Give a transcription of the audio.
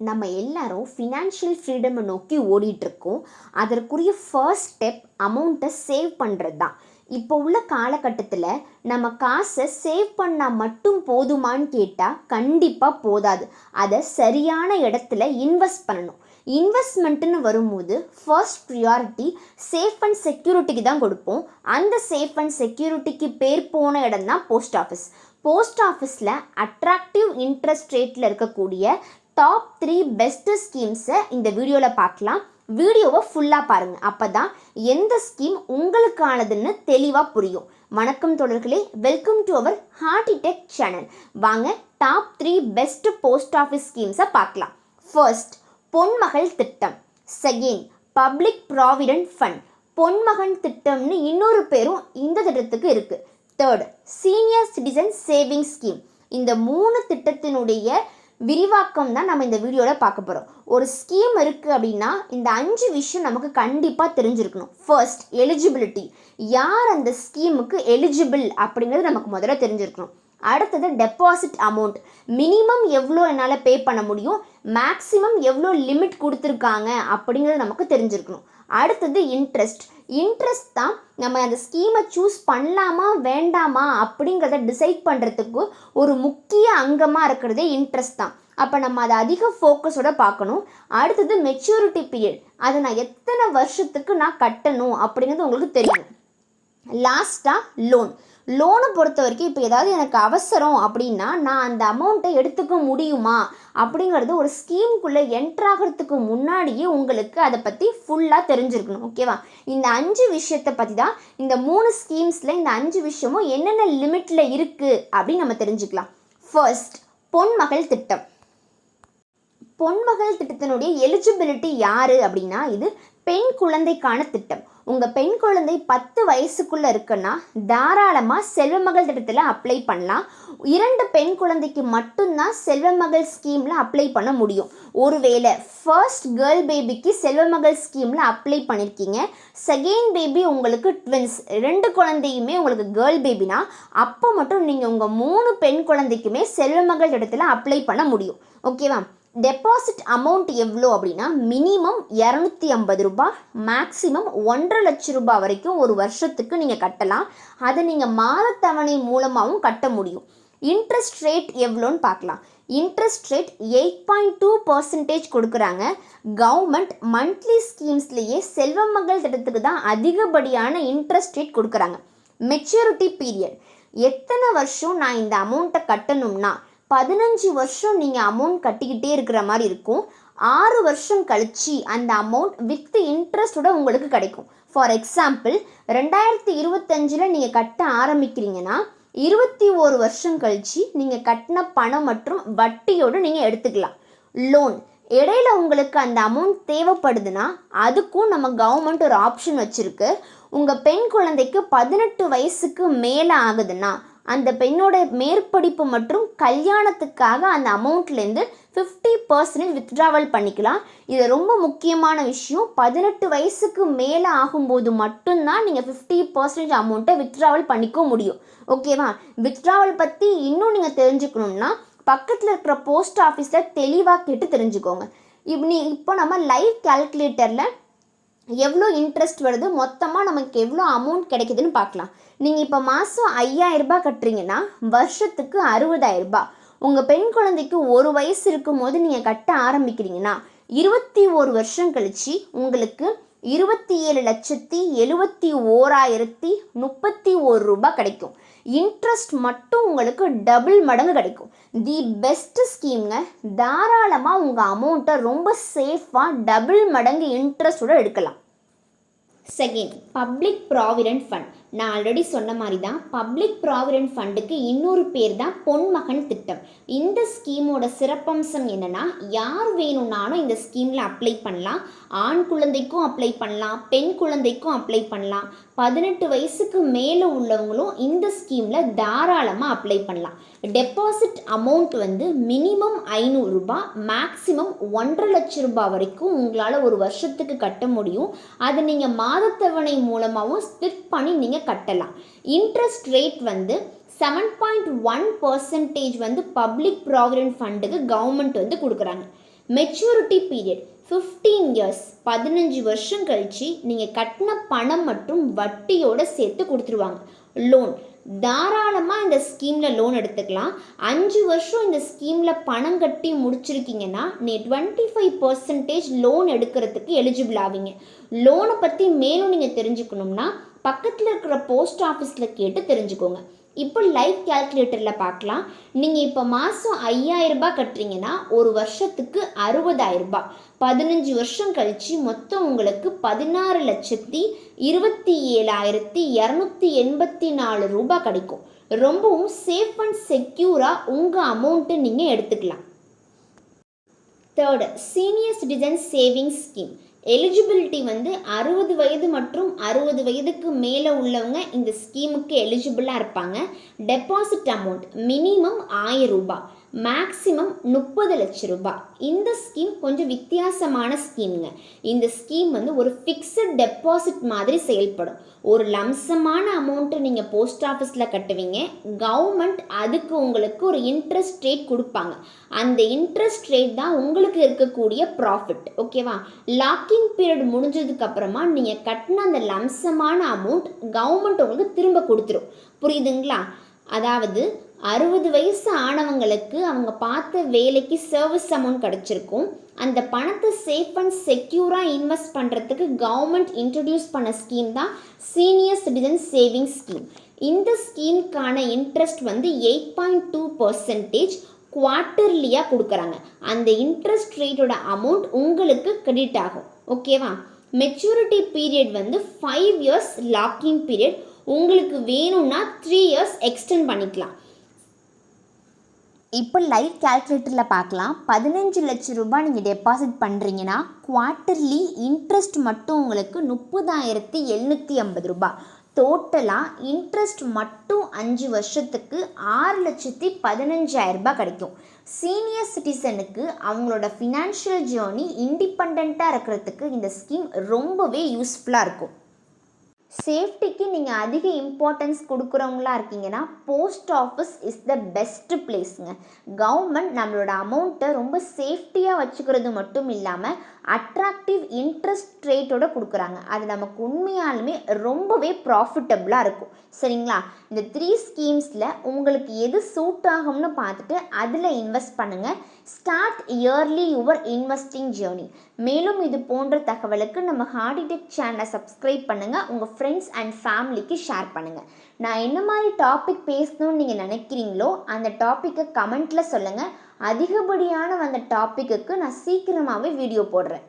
நம்ம எல்லாரும் ஃபினான்ஷியல் ஃப்ரீடமை நோக்கி ஓடிட்டுருக்கோம். அதற்குரிய ஃபர்ஸ்ட் ஸ்டெப் அமௌண்ட்டை சேவ் பண்ணுறது தான். இப்போ உள்ள காலகட்டத்தில் நம்ம காசை சேவ் பண்ணால் மட்டும் போதுமான்னு கேட்டால் கண்டிப்பாக போதாது. அதை சரியான இடத்துல இன்வெஸ்ட் பண்ணணும். இன்வெஸ்ட்மெண்ட்டுன்னு வரும்போது ஃபர்ஸ்ட் ப்ரியாரிட்டி சேஃப் அண்ட் செக்யூரிட்டிக்கு தான் கொடுப்போம். அந்த சேஃப் அண்ட் செக்யூரிட்டிக்கு பேர் போன இடம் தான் போஸ்ட் ஆஃபீஸ். போஸ்ட் ஆஃபீஸில் அட்ராக்டிவ் இன்ட்ரெஸ்ட் ரேட்டில் இருக்கக்கூடிய டாப் 3 பெஸ்ட் ஸ்கீம்ஸை இந்த வீடியோவில் பார்க்கலாம். வீடியோவை ஃபுல்லாக பாருங்கள், அப்போ தான் எந்த ஸ்கீம் உங்களுக்கானதுன்னு தெளிவாக புரியும். வணக்கம் தொடர்களே, welcome to our hearty tech channel. வாங்க டாப் 3 பெஸ்ட் போஸ்ட் ஆஃபீஸ் ஸ்கீம்ஸை பார்க்கலாம். ஃபர்ஸ்ட், பொன்மகள் திட்டம். Second, public provident fund. Ponmagan திட்டம்னு இன்னொரு பேரும் இந்த திட்டத்துக்கு இருக்குது. Third, senior citizen saving scheme. இந்த 3 திட்டத்தினுடைய விரிவாக்கம் தான் நம்ம இந்த வீடியோவில் பார்க்க போகிறோம். ஒரு ஸ்கீம் இருக்குது அப்படின்னா இந்த 5 விஷயம் நமக்கு கண்டிப்பாக தெரிஞ்சிருக்கணும். First, eligibility. யார் அந்த ஸ்கீமுக்கு எலிஜிபிள் அப்படிங்கிறது நமக்கு முதல்ல தெரிஞ்சிருக்கணும். அடுத்தது டெபாசிட் அமௌண்ட். மினிமம் எவ்வளோ என்னால் பே பண்ண முடியும், மேக்ஸிமம் எவ்வளோ லிமிட் கொடுத்துருக்காங்க அப்படிங்கிறது நமக்கு தெரிஞ்சிருக்கணும். அடுத்தது இன்ட்ரெஸ்ட் தான் நம்ம அந்த ஸ்கீமை சூஸ் பண்ணலாமா வேண்டாமா அப்படிங்கிறத டிசைட் பண்ணுறதுக்கு ஒரு முக்கிய அங்கமாக இருக்கிறதே இன்ட்ரெஸ்ட் தான். அப்போ நம்ம அதை அதிக ஃபோக்கஸோட பார்க்கணும். அடுத்தது மெச்சூரிட்டி பீரியட். அதை நான் எத்தனை வருஷத்துக்கு நான் கட்டணும் அப்படிங்கிறது உங்களுக்கு தெரியும். லாஸ்ட்டாக லோனை பொறுத்த வரைக்கும் இப்போ ஏதாவது எனக்கு அவசரம் அப்படின்னா நான் அந்த அமௌண்ட்டை எடுத்துக்க முடியுமா அப்படிங்கிறது ஒரு ஸ்கீமுக்குள்ளே என்ட்ராகிறதுக்கு முன்னாடியே உங்களுக்கு அதை பற்றி ஃபுல்லாக தெரிஞ்சிருக்கணும். ஓகேவா? இந்த 5 விஷயத்தை பற்றி தான் இந்த 3 ஸ்கீம்ஸில் இந்த 5 விஷயமும் என்னென்ன லிமிட்டில் இருக்குது அப்படின்னு நம்ம தெரிஞ்சுக்கலாம். ஃபர்ஸ்ட், பொன்மகள் திட்டம். பொன்மகள் திட்டத்தினுடைய எலிஜிபிலிட்டி யார் அப்படின்னா இது பெண் குழந்தைக்கான திட்டம். உங்கள் பெண் குழந்தை 10 வயசுக்குள்ளே இருக்குன்னா தாராளமாக செல்வமகள் திட்டத்தில் அப்ளை பண்ணலாம். 2 பெண் குழந்தைக்கு மட்டும்தான் செல்வமகள் ஸ்கீமில் அப்ளை பண்ண முடியும். ஒருவேளை ஃபர்ஸ்ட் கேர்ள் பேபிக்கு செல்வமகள் ஸ்கீமில் அப்ளை பண்ணியிருக்கீங்க, செகண்ட் பேபி உங்களுக்கு ட்வின்ஸ் 2 குழந்தையுமே உங்களுக்கு கேர்ள் பேபினா அப்போ மட்டும் நீங்கள் உங்கள் 3 பெண் குழந்தைக்குமே செல்வமகள் திட்டத்தில் அப்ளை பண்ண முடியும். ஓகேவா? டெபாசிட் அமௌண்ட் எவ்வளோ அப்படின்னா மினிமம் 250 ரூபாய், மேக்ஸிமம் 1.5 லட்சம் ரூபாய் வரைக்கும் ஒரு வருஷத்துக்கு நீங்கள் கட்டலாம். அதை நீங்கள் மாதத்தவணை மூலமாகவும் கட்ட முடியும். இன்ட்ரெஸ்ட் ரேட் எவ்வளோன்னு பார்க்கலாம். இன்ட்ரெஸ்ட் ரேட் 8.2% கொடுக்குறாங்க. கவர்மெண்ட் மந்த்லி ஸ்கீம்ஸ்லேயே செல்வமகள் திட்டத்துக்கு தான் அதிகப்படியான இன்ட்ரெஸ்ட் ரேட் கொடுக்குறாங்க. Maturity period. எத்தனை வருஷம் நான் இந்த அமௌண்ட்டை கட்டணும்னா 15 வருஷம் நீங்கள் அமௌண்ட் கட்டிக்கிட்டே இருக்கிற மாதிரி இருக்கும். 6 வருஷம் கழிச்சு அந்த அமௌண்ட் வித் இன்ட்ரெஸ்டோட உங்களுக்கு கிடைக்கும். ஃபார் எக்ஸாம்பிள் 2025 நீங்கள் கட்ட ஆரம்பிக்கிறீங்கன்னா 21 வருஷம் கழிச்சு நீங்கள் கட்டின பணம் மற்றும் வட்டியோடு நீங்கள் எடுத்துக்கலாம். லோன். இடையில உங்களுக்கு அந்த அமௌண்ட் தேவைப்படுதுன்னா அதுக்கும் நம்ம கவர்மெண்ட் ஒரு ஆப்ஷன் வச்சுருக்கு. உங்கள் பெண் குழந்தைக்கு 18 வயசுக்கு மேலே ஆகுதுன்னா அந்த பெண்ணோட மேற்படிப்பு மற்றும் கல்யாணத்துக்காக அந்த அமௌண்ட்லேருந்து 50% வித்ட்ராவல் பண்ணிக்கலாம். இது ரொம்ப முக்கியமான விஷயம். 18 வயசுக்கு மேலே ஆகும்போது மட்டும்தான் நீங்கள் 50% அமௌண்ட்டை வித்ட்ராவல் பண்ணிக்க முடியும். ஓகேவா? வித்ட்ராவல் பற்றி இன்னும் நீங்கள் தெரிஞ்சுக்கணுன்னா பக்கத்தில் இருக்கிற போஸ்ட் ஆஃபீஸில் தெளிவாக கேட்டு தெரிஞ்சுக்கோங்க. இப்போ நம்ம லைவ் கால்குலேட்டரில் எவ்வளோ இன்ட்ரெஸ்ட் வருது, மொத்தமாக நமக்கு எவ்வளோ அமௌண்ட் கிடைக்குதுன்னு பார்க்கலாம். நீங்கள் இப்போ மாதம் 5000 ரூபாய் கட்டுறீங்கன்னா வருஷத்துக்கு 60000 ரூபாய். உங்கள் பெண் குழந்தைக்கு 1 வயசு இருக்கும் போது நீங்கள் கட்ட ஆரம்பிக்கிறீங்கன்னா 21 வருஷம் கழிச்சு உங்களுக்கு 27,71,031 ரூபாய் கிடைக்கும். இன்ட்ரெஸ்ட் மட்டும் உங்களுக்கு டபுள் மடங்கு கிடைக்கும். தி பெஸ்ட் ஸ்கீம்ங்க. தாராளமாக உங்கள் அமௌண்ட்டை ரொம்ப சேஃபாக டபுள் மடங்கு இன்ட்ரெஸ்டோட எடுக்கலாம். Second, public provident fund. நான் ஆல்ரெடி சொன்ன மாதிரி தான் பப்ளிக் ப்ராவிடென்ட் ஃபண்டுக்கு இன்னொரு பேர் தான் பொன்மகன் திட்டம். இந்த ஸ்கீமோட சிறப்பம்சம் என்னென்னா யார் வேணும்னாலும் இந்த ஸ்கீமில் அப்ளை பண்ணலாம். ஆண் குழந்தைக்கும் அப்ளை பண்ணலாம், பெண் குழந்தைக்கும் அப்ளை பண்ணலாம். 18 வயசுக்கு மேலே உள்ளவங்களும் இந்த ஸ்கீமில் தாராளமாக அப்ளை பண்ணலாம். டெபாசிட் அமௌண்ட் மினிமம் 500 ரூபாய், மேக்ஸிமம் 1.5 லட்சம் ரூபாய் வரைக்கும் உங்களால் ஒரு வருஷத்துக்கு கட்ட முடியும். அதை நீங்கள் மாதத்தவணை மூலமாகவும் ஸ்பிளிட் பண்ணி நீங்கள் கட்டலாம். இன்ட்ரெஸ்ட் ரேட் 7.1% பப்ளிக் ப்ராவிடென்ட் ஃபண்டுக்கு கவர்மெண்ட் கொடுக்குறாங்க. மெச்சூரிட்டி பீரியட் 15 இயர்ஸ், 15 வருஷம் கழிச்சு நீங்கள் கட்டின பணம் மற்றும் வட்டியோட சேர்த்து கொடுத்துருவாங்க. லோன் தாராளமாக இந்த ஸ்கீமில் லோன் எடுத்துக்கலாம். 5 வருஷம் இந்த ஸ்கீமில் பணம் கட்டி முடிச்சிருக்கீங்கன்னா நீ 25% லோன் எடுக்கிறதுக்கு எலிஜிபிள் ஆவீங்க. லோனை பற்றி மேலும் நீங்கள் தெரிஞ்சுக்கணும்னா பக்கத்தில் இருக்கிற போஸ்ட் ஆஃபீஸில் கேட்டு தெரிஞ்சுக்கோங்க. இப்போ லைஃப் கேல்குலேட்டரில் பார்க்கலாம். நீங்கள் இப்போ மாதம் 5000 ரூபாய் கட்டுறீங்கன்னா ஒரு வருஷத்துக்கு 60,000 ரூபாய். 15 வருஷம் கழித்து மொத்தம் உங்களுக்கு 16,27,284 ரூபாய் கிடைக்கும். ரொம்பவும் சேஃப் அண்ட் செக்யூராக உங்கள் அமௌண்ட்டை நீங்கள் எடுத்துக்கலாம். Third, senior citizen savings scheme. Eligibility 60 வயது மற்றும் 60 வயதுக்கு மேலே உள்ளவங்க இந்த ஸ்கீமுக்கு எலிஜிபிளாக இருப்பாங்க. டெபாசிட் அமௌண்ட் மினிமம் 1000 ரூபாய், மேக்ஸிமம் 30 லட்சம் ரூபாய். இந்த ஸ்கீம் கொஞ்சம் வித்தியாசமான ஸ்கீமுங்க. இந்த ஸ்கீம் ஒரு ஃபிக்ஸட் டெபாசிட் மாதிரி செயல்படும். ஒரு லம்சமான அமௌண்ட்டு நீங்கள் போஸ்ட் ஆஃபீஸில் கட்டுவீங்க. கவர்மெண்ட் அதுக்கு உங்களுக்கு ஒரு இன்ட்ரெஸ்ட் ரேட் கொடுப்பாங்க. அந்த இன்ட்ரெஸ்ட் ரேட் தான் உங்களுக்கு இருக்கக்கூடிய ப்ராஃபிட். ஓகேவா? லாக்கிங் பீரியட் முடிஞ்சதுக்கு அப்புறமா நீங்கள் கட்டின அந்த லம்சமான அமௌண்ட் கவர்மெண்ட் உங்களுக்கு திரும்ப கொடுத்துரும். புரியுதுங்களா? அதாவது 60 வயசு ஆனவங்களுக்கு அவங்க பார்த்த வேலைக்கு சர்வீஸ் அமௌண்ட் கிடச்சிருக்கும். அந்த பணத்தை சேஃப் அண்ட் செக்யூராக இன்வெஸ்ட் பண்ணுறதுக்கு கவர்மெண்ட் இன்ட்ரடியூஸ் பண்ண ஸ்கீம் தான் சீனியர் சிட்டிசன் சேவிங்ஸ் ஸ்கீம். இந்த ஸ்கீமுக்கான இன்ட்ரெஸ்ட் 8.2% குவார்ட்டர்லியாக கொடுக்குறாங்க. அந்த இன்ட்ரெஸ்ட் ரேட்டோட அமௌண்ட் உங்களுக்கு கிரெடிட் ஆகும். ஓகேவா? Maturity period 5 years locking period. உங்களுக்கு வேணும்னா 3 இயர்ஸ் எக்ஸ்டெண்ட் பண்ணிக்கலாம். இப்போ லைஃப் கேல்குலேட்டரில் பார்க்கலாம். 15 லட்சம் ரூபாய் நீங்கள் டெபாசிட் பண்ணுறீங்கன்னா குவார்ட்டர்லி இன்ட்ரெஸ்ட் மட்டும் உங்களுக்கு 30,750 ரூபாய். டோட்டலாக இன்ட்ரெஸ்ட் மட்டும் 5 வருஷத்துக்கு 6,15,000 ரூபாய் கிடைக்கும். சீனியர் சிட்டிசனுக்கு அவங்களோட ஃபினான்ஷியல் ஜேர்னி இண்டிபெண்ட்டாக இருக்கிறதுக்கு இந்த ஸ்கீம் ரொம்பவே யூஸ்ஃபுல்லாக இருக்கும். சேஃப்டிக்கு நீங்கள் அதிக இம்பார்ட்டன்ஸ் கொடுக்குறவங்களா இருக்கீங்கன்னா post office is the best பிளேஸுங்க. கவர்மெண்ட் நம்மளோட அமௌண்ட்டை ரொம்ப சேஃப்டியாக வச்சுக்கிறது மட்டும் இல்லாமல் அட்ராக்டிவ் இன்ட்ரெஸ்ட் ரேட்டோட கொடுக்குறாங்க. அது நமக்கு உண்மையாலுமே ரொம்பவே ப்ராஃபிட்டபுளாக இருக்கும். சரிங்களா? இந்த 3 ஸ்கீம்ஸில் உங்களுக்கு எது சூட் ஆகும்னு பார்த்துட்டு அதில் இன்வெஸ்ட் பண்ணுங்கள். Start early your investing journey. மேலும் இது போன்ற தகவலுக்கு நம்ம ஹார்டிடெக் சேனலை சப்ஸ்கிரைப் பண்ணுங்கள். உங்கள் ஃப்ரெண்ட்ஸ் அண்ட் ஃபேமிலிக்கு ஷேர் பண்ணுங்கள். நான் என்ன மாதிரி டாபிக் பேசணும்னு நீங்கள் நினைக்கிறீங்களோ அந்த டாப்பிக்கை கமெண்ட்டில் சொல்லுங்கள். அதிகப்படியான அந்த டாப்பிக்கு நான் சீக்கிரமாகவே வீடியோ போடுறேன்.